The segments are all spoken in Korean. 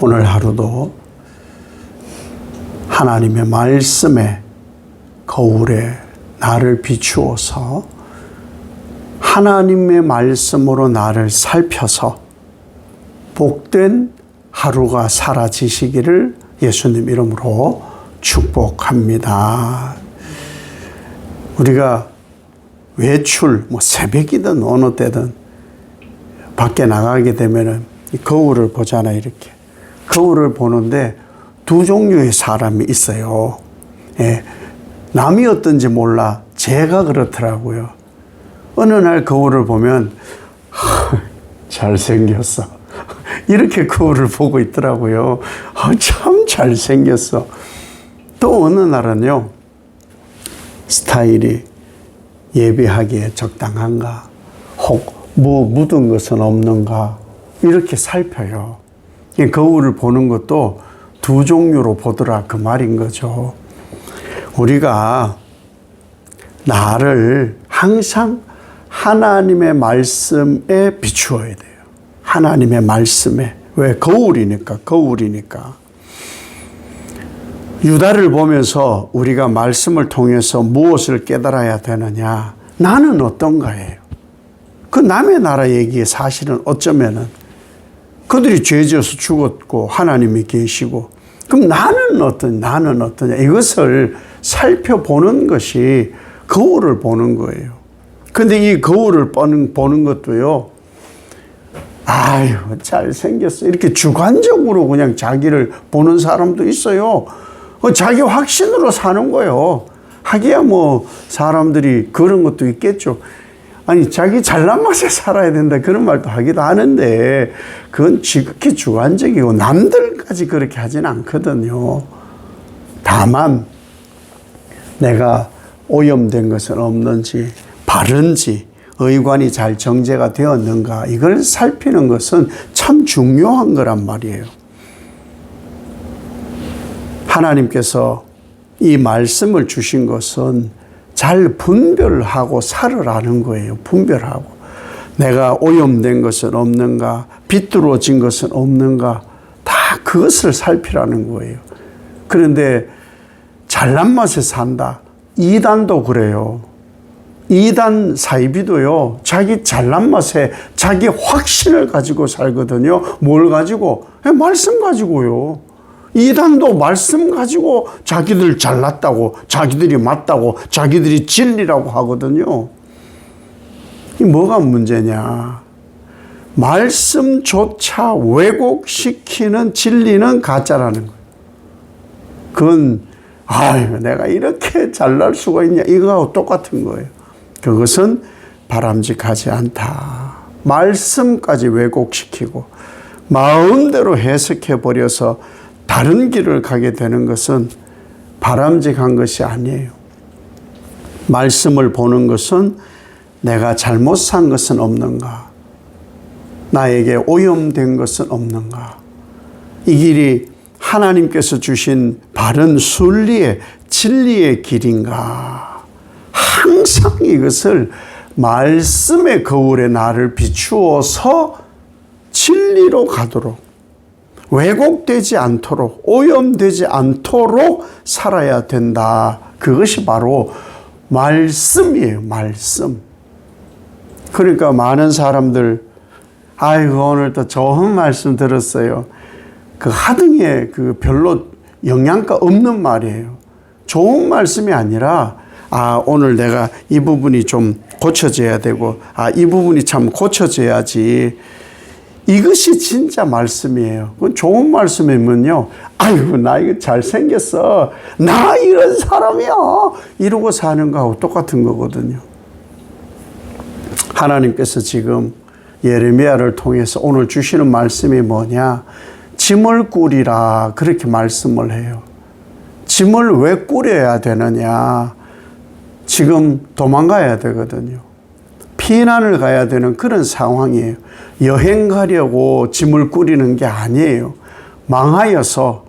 오늘 하루도 하나님의 말씀에 거울에 나를 비추어서 하나님의 말씀으로 나를 살펴서 복된 하루가 사라지시기를 예수님 이름으로 축복합니다. 우리가 외출, 새벽이든 어느 때든 밖에 나가게 되면은 거울을 보잖아요, 이렇게. 거울을 보는데 두 종류의 사람이 있어요. 예, 남이 어떤지 몰라. 제가 그렇더라고요. 어느 날 거울을 보면, 잘생겼어. 이렇게 거울을 보고 있더라고요. 참 잘생겼어. 또 어느 날은요, 스타일이 예배하기에 적당한가, 혹 묻은 것은 없는가, 이렇게 살펴요. 거울을 보는 것도 두 종류로 보더라, 그 말인 거죠. 우리가 나를 항상 하나님의 말씀에 비추어야 돼요. 하나님의 말씀에. 왜? 거울이니까. 유다를 보면서 우리가 말씀을 통해서 무엇을 깨달아야 되느냐? 나는 어떤가예요. 그 남의 나라 얘기에 사실은 어쩌면은 그들이 죄지어서 죽었고 하나님이 계시고, 그럼 나는 어떠냐? 이것을 살펴보는 것이 거울을 보는 거예요. 근데 이 거울을 보는 것도요, 아유, 잘생겼어. 이렇게 주관적으로 그냥 자기를 보는 사람도 있어요. 자기 확신으로 사는 거예요. 하기야 사람들이 그런 것도 있겠죠. 아니, 자기 잘난 맛에 살아야 된다, 그런 말도 하기도 하는데, 그건 지극히 주관적이고 남들까지 그렇게 하진 않거든요. 다만 내가 오염된 것은 없는지, 바른지, 의관이 잘 정제가 되었는가, 이걸 살피는 것은 참 중요한 거란 말이에요. 하나님께서 이 말씀을 주신 것은 잘 분별하고 살으라는 거예요. 분별하고. 내가 오염된 것은 없는가, 비뚤어진 것은 없는가, 다 그것을 살피라는 거예요. 그런데 잘난 맛에 산다. 이단도 그래요. 이단 사이비도요, 자기 잘난 맛에 자기 확신을 가지고 살거든요. 뭘 가지고? 말씀 가지고요. 이단도 말씀 가지고 자기들 잘났다고, 자기들이 맞다고, 자기들이 진리라고 하거든요. 이 뭐가 문제냐? 말씀조차 왜곡시키는 진리는 가짜라는 거예요. 그건 내가 이렇게 잘날 수가 있냐, 이거하고 똑같은 거예요. 그것은 바람직하지 않다. 말씀까지 왜곡시키고 마음대로 해석해버려서 다른 길을 가게 되는 것은 바람직한 것이 아니에요. 말씀을 보는 것은 내가 잘못 산 것은 없는가, 나에게 오염된 것은 없는가, 이 길이 하나님께서 주신 바른 순리의 진리의 길인가, 항상 이것을 말씀의 거울에 나를 비추어서 진리로 가도록, 왜곡되지 않도록, 오염되지 않도록 살아야 된다. 그것이 바로 말씀이에요. 말씀. 그러니까 많은 사람들, 오늘 또 좋은 말씀 들었어요. 그 하등에 별로 영양가 없는 말이에요. 좋은 말씀이 아니라, 오늘 내가 이 부분이 좀 고쳐져야 되고, 이 부분이 참 고쳐져야지. 이것이 진짜 말씀이에요. 좋은 말씀이면요, 나 이거 잘생겼어, 나 이런 사람이야, 이러고 사는 거하고 똑같은 거거든요. 하나님께서 지금 예레미야를 통해서 오늘 주시는 말씀이 뭐냐? 짐을 꾸리라, 그렇게 말씀을 해요. 짐을 왜 꾸려야 되느냐? 지금 도망가야 되거든요. 피난을 가야 되는 그런 상황이에요. 여행 가려고 짐을 꾸리는 게 아니에요. 망하여서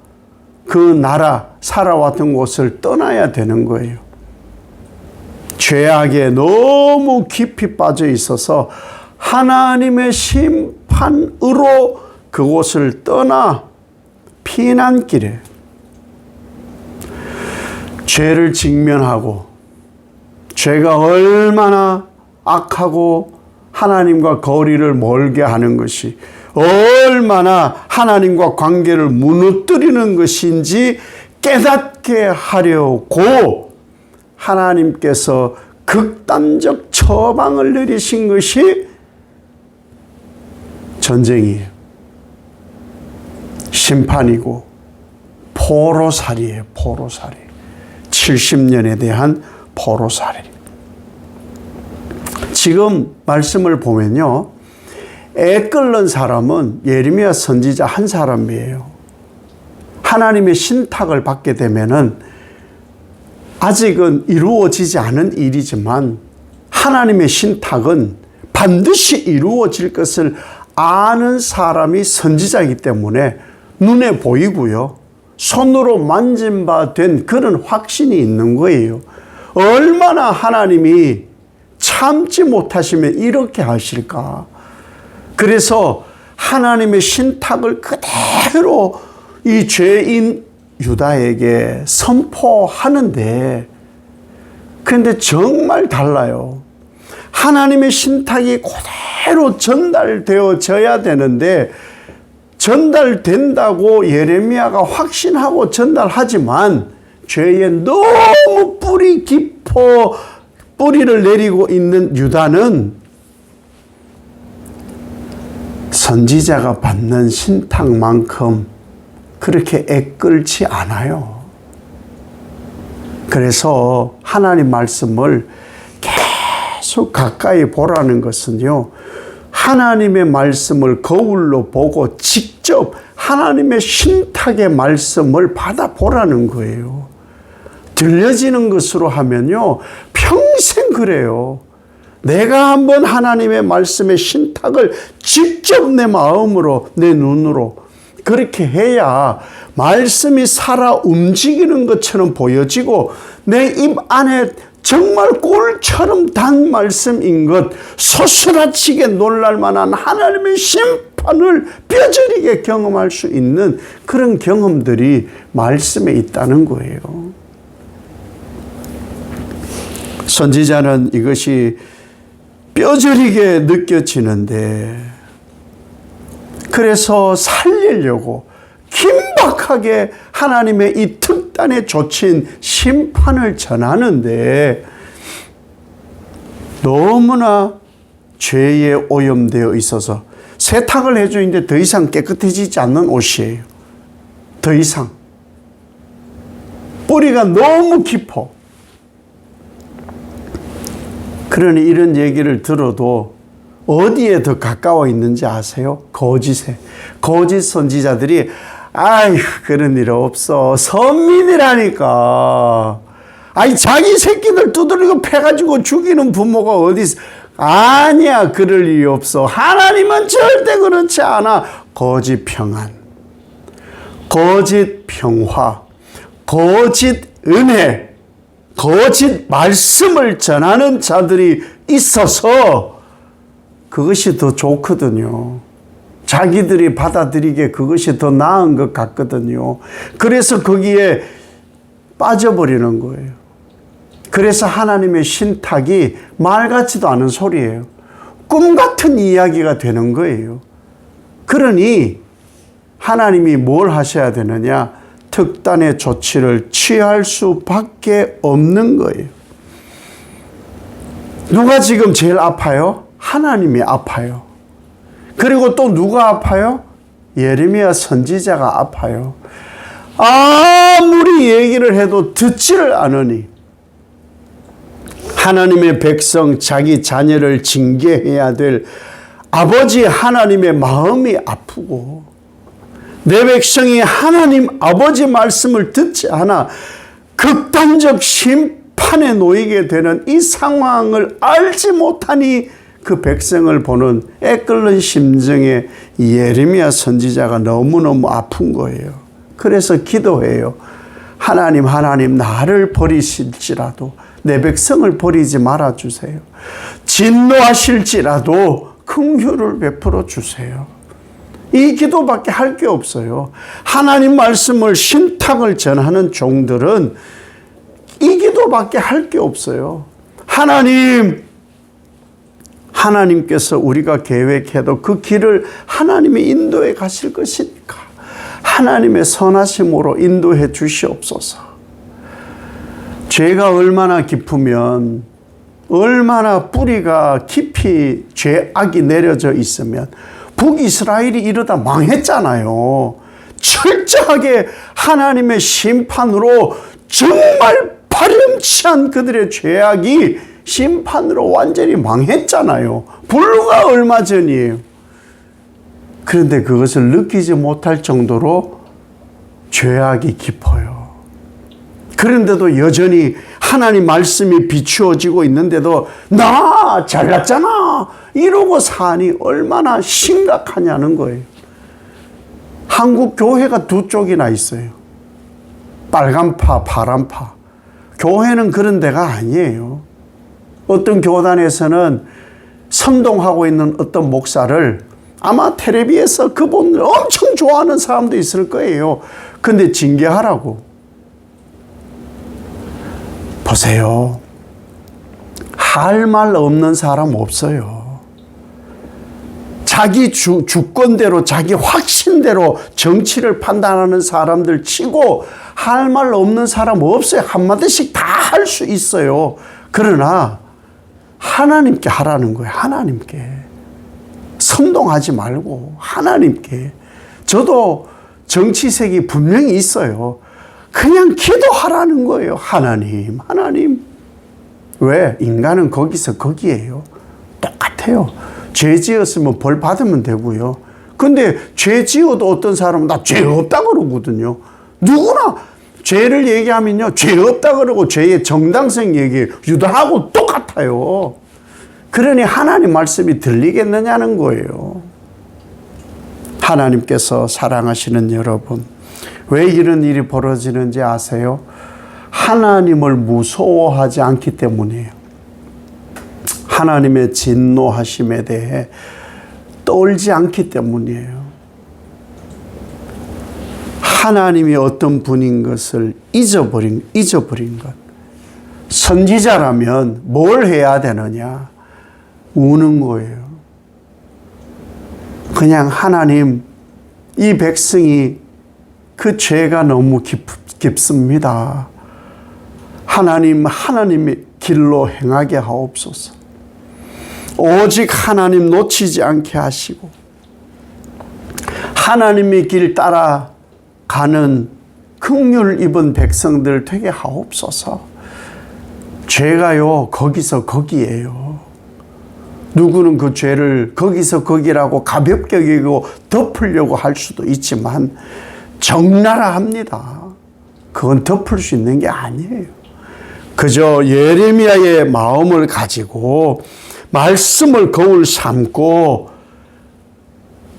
그 나라, 살아왔던 곳을 떠나야 되는 거예요. 죄악에 너무 깊이 빠져 있어서 하나님의 심판으로 그곳을 떠나 피난길에 죄를 직면하고 죄가 얼마나 악하고 하나님과 거리를 멀게 하는 것이 얼마나 하나님과 관계를 무너뜨리는 것인지 깨닫게 하려고 하나님께서 극단적 처방을 내리신 것이 전쟁이에요. 심판이고 포로살이에요. 포로살이. 70년에 대한 포로살이. 지금 말씀을 보면요, 애 끓는 사람은 예레미야 선지자 한 사람이에요. 하나님의 신탁을 받게 되면은 아직은 이루어지지 않은 일이지만 하나님의 신탁은 반드시 이루어질 것을 아는 사람이 선지자이기 때문에 눈에 보이고요, 손으로 만진 바 된 그런 확신이 있는 거예요. 얼마나 하나님이 참지 못하시면 이렇게 하실까? 그래서 하나님의 신탁을 그대로 이 죄인 유다에게 선포하는데, 그런데 정말 달라요. 하나님의 신탁이 그대로 전달되어져야 되는데 전달된다고 예레미야가 확신하고 전달하지만 죄에 너무 뿌리 깊어 뿌리를 내리고 있는 유다는 선지자가 받는 신탁만큼 그렇게 애끓지 않아요. 그래서 하나님 말씀을 계속 가까이 보라는 것은요, 하나님의 말씀을 거울로 보고 직접 하나님의 신탁의 말씀을 받아보라는 거예요. 들려지는 것으로 하면요, 평생 그래요. 내가 한번 하나님의 말씀의 신탁을 직접 내 마음으로, 내 눈으로 그렇게 해야 말씀이 살아 움직이는 것처럼 보여지고 내 입 안에 정말 꿀처럼 단 말씀인 것, 소스라치게 놀랄 만한 하나님의 심판을 뼈저리게 경험할 수 있는 그런 경험들이 말씀에 있다는 거예요. 선지자는 이것이 뼈저리게 느껴지는데, 그래서 살리려고 긴박하게 하나님의 이 특단의 조친 심판을 전하는데, 너무나 죄에 오염되어 있어서 세탁을 해주는데 더 이상 깨끗해지지 않는 옷이에요. 더 이상. 뿌리가 너무 깊어. 그러니 이런 얘기를 들어도 어디에 더 가까워 있는지 아세요? 거짓에. 거짓 선지자들이 아이 그런 일 없어. 선민이라니까. 아니 자기 새끼들 두드리고 패가지고 죽이는 부모가 어디 있어. 아니야, 그럴 일이 없어. 하나님은 절대 그렇지 않아. 거짓 평안, 거짓 평화, 거짓 은혜, 거짓 말씀을 전하는 자들이 있어서 그것이 더 좋거든요. 자기들이 받아들이기에 그것이 더 나은 것 같거든요. 그래서 거기에 빠져버리는 거예요. 그래서 하나님의 신탁이 말 같지도 않은 소리예요. 꿈 같은 이야기가 되는 거예요. 그러니 하나님이 뭘 하셔야 되느냐? 특단의 조치를 취할 수밖에 없는 거예요. 누가 지금 제일 아파요? 하나님이 아파요. 그리고 또 누가 아파요? 예레미야 선지자가 아파요. 아무리 얘기를 해도 듣지를 않으니 하나님의 백성, 자기 자녀를 징계해야 될 아버지 하나님의 마음이 아프고, 내 백성이 하나님 아버지 말씀을 듣지 않아 극단적 심판에 놓이게 되는 이 상황을 알지 못하니 그 백성을 보는 애끓는 심정에 예레미야 선지자가 너무너무 아픈 거예요. 그래서 기도해요. 하나님, 나를 버리실지라도 내 백성을 버리지 말아주세요. 진노하실지라도 긍휼을 베풀어 주세요. 이 기도밖에 할 게 없어요. 하나님 말씀을 신탁을 전하는 종들은 이 기도밖에 할 게 없어요. 하나님께서 우리가 계획해도 그 길을 하나님이 인도해 가실 것이니까 하나님의 선하심으로 인도해 주시옵소서. 죄가 얼마나 깊으면, 얼마나 뿌리가 깊이 죄악이 내려져 있으면, 북이스라엘이 이러다 망했잖아요. 철저하게 하나님의 심판으로, 정말 파렴치한 그들의 죄악이 심판으로 완전히 망했잖아요. 불과 얼마 전이에요. 그런데 그것을 느끼지 못할 정도로 죄악이 깊어요. 그런데도 여전히 하나님 말씀이 비추어지고 있는데도 나 잘났잖아 이러고 사니 얼마나 심각하냐는 거예요. 한국 교회가 두 쪽이나 있어요. 빨간파, 파란파. 교회는 그런 데가 아니에요. 어떤 교단에서는 선동하고 있는 어떤 목사를 아마 텔레비에서 그분을 엄청 좋아하는 사람도 있을 거예요. 근데 징계하라고. 보세요. 할 말 없는 사람 없어요. 자기 주권대로, 자기 확신대로 정치를 판단하는 사람들 치고 할 말 없는 사람 없어요. 한마디씩 다 할 수 있어요. 그러나 하나님께 하라는 거예요. 하나님께. 선동하지 말고 하나님께. 저도 정치색이 분명히 있어요. 그냥 기도하라는 거예요. 하나님. 왜? 인간은 거기서 거기에요. 똑같아요. 죄 지었으면 벌 받으면 되고요. 근데 죄 지어도 어떤 사람은 나 죄 없다 그러거든요. 누구나 죄를 얘기하면요, 죄 없다 그러고 죄의 정당성 얘기해요. 유다하고 똑같아요. 그러니 하나님 말씀이 들리겠느냐는 거예요. 하나님께서 사랑하시는 여러분, 왜 이런 일이 벌어지는지 아세요? 하나님을 무서워하지 않기 때문이에요. 하나님의 진노하심에 대해 떨지 않기 때문이에요. 하나님이 어떤 분인 것을 잊어버린 것. 선지자라면 뭘 해야 되느냐? 우는 거예요. 그냥 하나님, 이 백성이 그 죄가 너무 깊습니다. 하나님의 길로 행하게 하옵소서. 오직 하나님 놓치지 않게 하시고 하나님의 길 따라가는 긍휼 입은 백성들 되게 하옵소서. 죄가요, 거기서 거기에요. 누구는 그 죄를 거기서 거기라고 가볍게 여기고 덮으려고 할 수도 있지만 적나라 합니다. 그건 덮을 수 있는 게 아니에요. 그저 예레미야의 마음을 가지고 말씀을 거울 삼고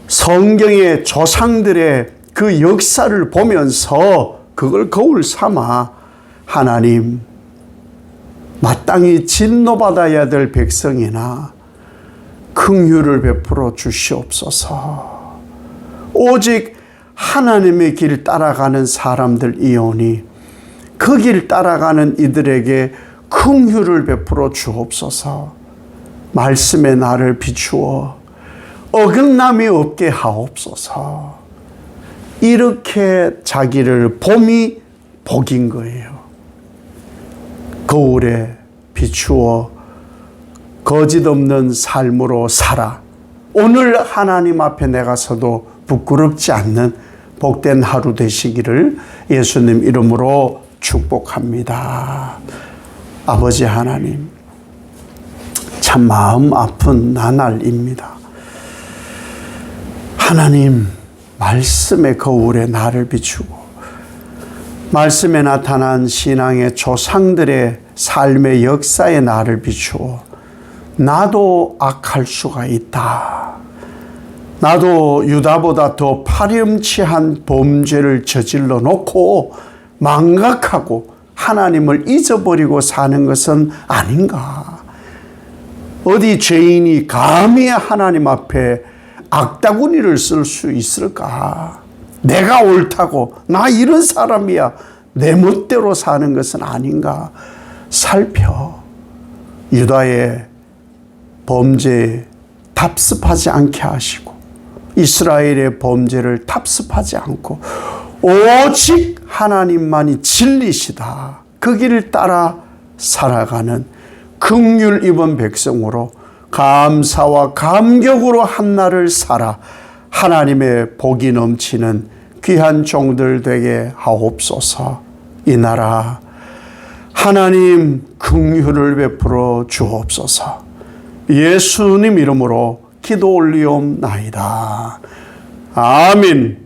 성경의 조상들의 그 역사를 보면서 그걸 거울 삼아 하나님, 마땅히 진노받아야 될 백성이나 긍휼을 베풀어 주시옵소서. 오직 하나님의 길 따라가는 사람들이오니 그 길 따라가는 이들에게 긍휼을 베풀어 주옵소서. 말씀의 나를 비추어 어긋남이 없게 하옵소서. 이렇게 자기를 봄이 복인 거예요. 거울에 비추어 거짓 없는 삶으로 살아 오늘 하나님 앞에 내가 서도 부끄럽지 않는 복된 하루 되시기를 예수님 이름으로 축복합니다. 아버지 하나님, 참 마음 아픈 나날입니다. 하나님, 말씀의 거울에 나를 비추고 말씀에 나타난 신앙의 조상들의 삶의 역사에 나를 비추어 나도 악할 수가 있다. 나도 유다보다 더 파렴치한 범죄를 저질러 놓고 망각하고 하나님을 잊어버리고 사는 것은 아닌가. 어디 죄인이 감히 하나님 앞에 악다구니를 쓸 수 있을까? 내가 옳다고 나 이런 사람이야 내 멋대로 사는 것은 아닌가 살펴 유다의 범죄에 답습하지 않게 하시고 이스라엘의 범죄를 답습하지 않고 오직 하나님만이 진리시다. 그 길을 따라 살아가는 긍휼 입은 백성으로 감사와 감격으로 한날을 살아 하나님의 복이 넘치는 귀한 종들 되게 하옵소서. 이 나라 하나님 긍휼을 베풀어 주옵소서. 예수님 이름으로 기도 올리옵나이다. 아멘.